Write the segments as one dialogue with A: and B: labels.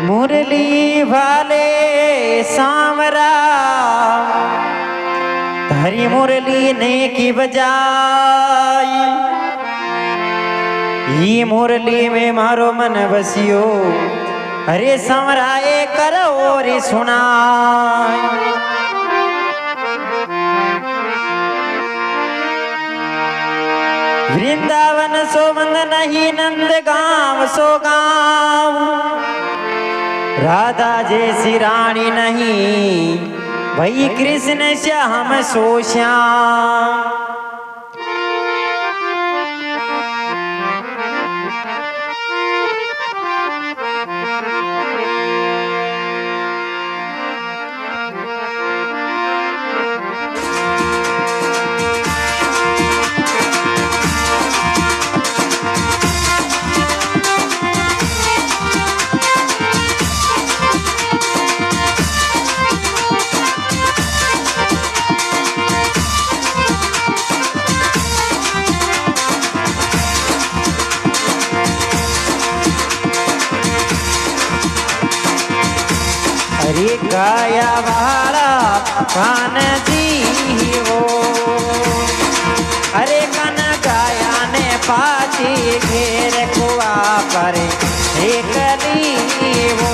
A: मुरली वाले सांवरा धरी मुरली ने की बजाई। ये मुरली में मारो मन बसियो, अरे सांवराए करो रे सुनाई। वृंदावन सो बंद नहीं, नंद गांव सो गांव, राधा जैसी रानी नहीं, भई कृष्ण श्याम सो श्याम। अरे गाया वाला कान जी वो, अरे कन गाया ने पाची घेर कुआ पर एक वो,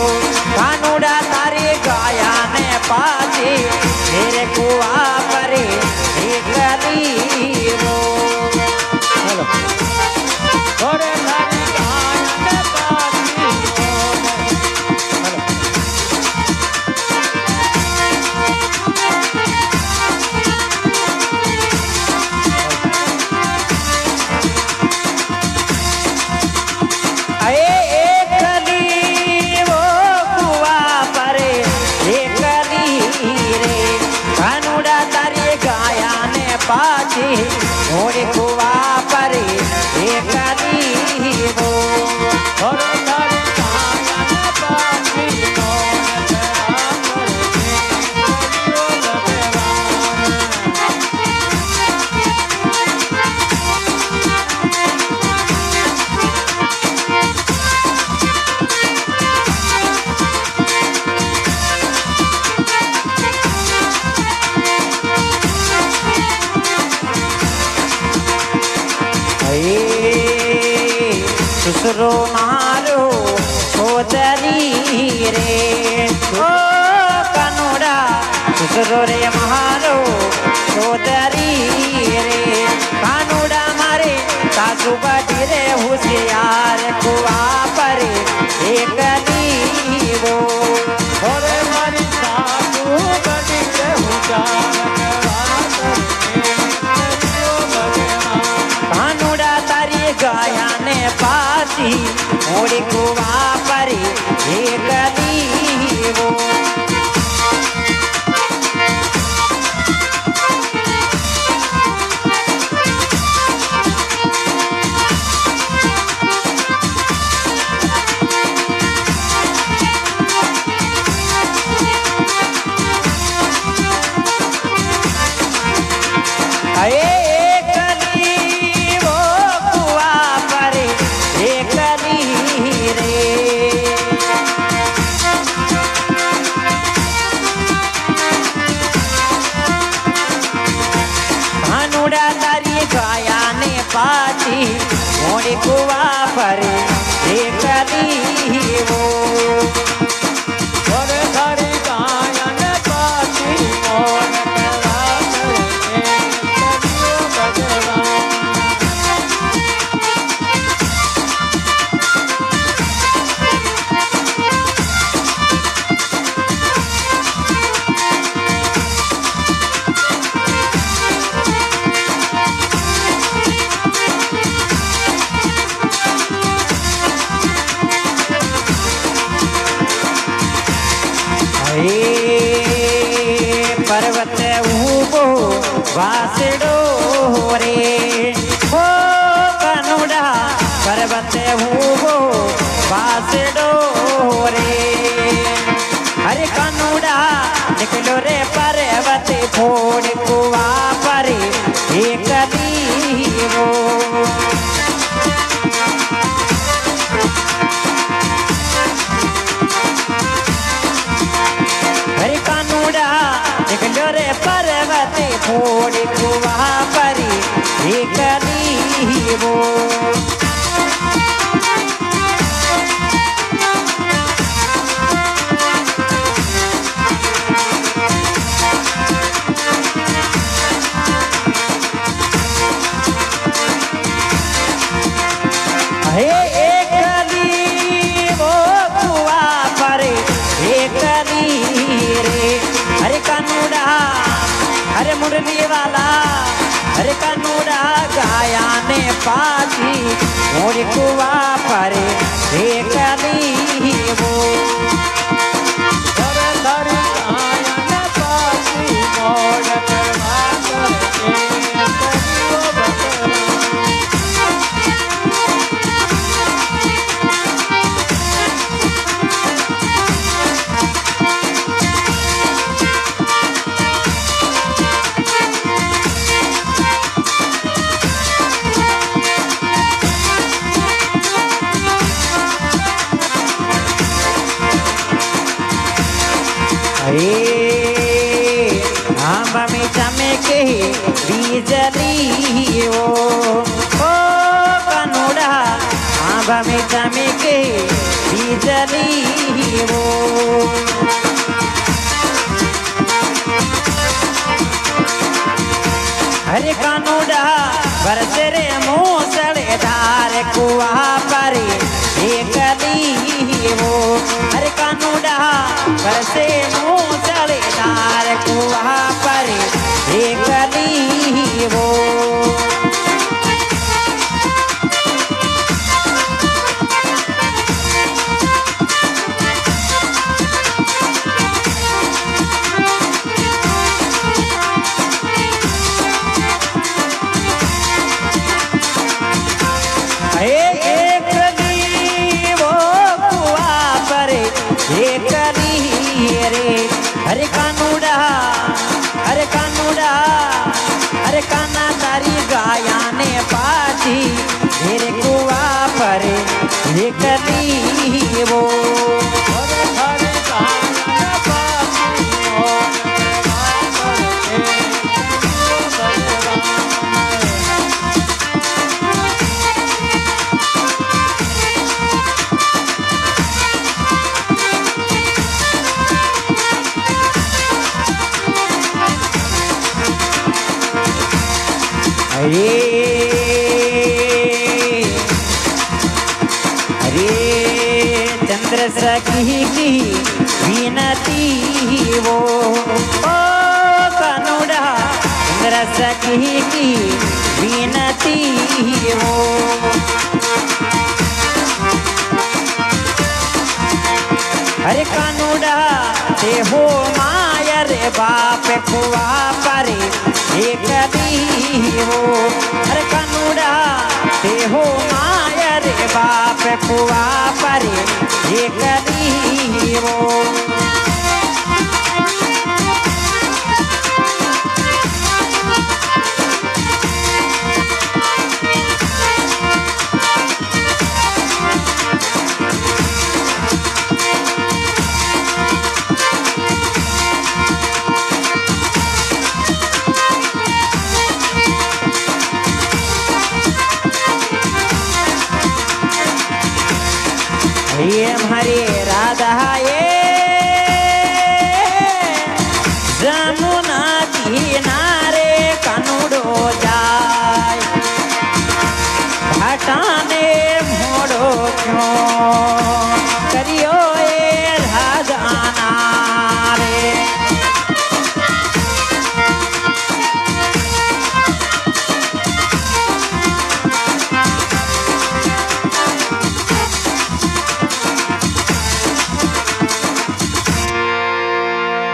A: कानूड़ा तारे गाया ने पाची घेर कुआ पर एक वो। पाची मोरे कुआ पर एक वो, और तारे कायन पाची ससुरो मारो छोदरी रे, ओ कनोड़ा ससुरो रे मारो छोदरी रे, कानूड़ा मारे सासू बड़ी रे होशियार कुआ पर एक वो, और मारी सासू बड़ी रे होशियार कानूड़ा तारी गाया ने पाची मोरे कुआ पर एक वो। पाची मोरे कुआ पर एक वो, और धरी गायन पाची मोर पर्वत ऊबो वासड़ो रे, ओ कनूड़ा पर्वत ऊबो वासड़ो रे, अरे कनूड़ा निकलो रे पर्वत फोड़ कुआ पर एक वो। ते फोड़ कुआ परी एक लीवो अरे मुरली वाला अरे कनूड़ा गाया ने पाची मोर कुआ पर एक वो आंब में चमके बिजली ओ कनूड़ा आंब में चमके बिजली ओ अरे कनूड़ा बरसे रे मूसलधार कुआ पर एक वो अरे कनूड़ा बरसे मूसलधार कुआ पर एक वो अरे कानूड़ा अरे काना तारी गाया ने पाची मेरे कुआ पर एक वो अरे चंद्र सखी की विनती वो ओ कनूड़ा चंद्र सखी की विनती वो अरे कनूड़ा ते हो माया रे बाप कुआ पर एक वो अरे कनूड़ा ते हो माया रे बाप कुआ पर एक वो ये हमारी राधा ये जमुना किनारे कनुडो जाय घाटाने मोड़ो क्यों करियो ये राधाना रे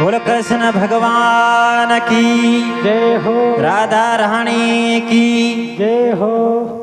A: बोल कृष्ण भगवान की
B: जय हो,
A: राधा रानी की
B: जय हो।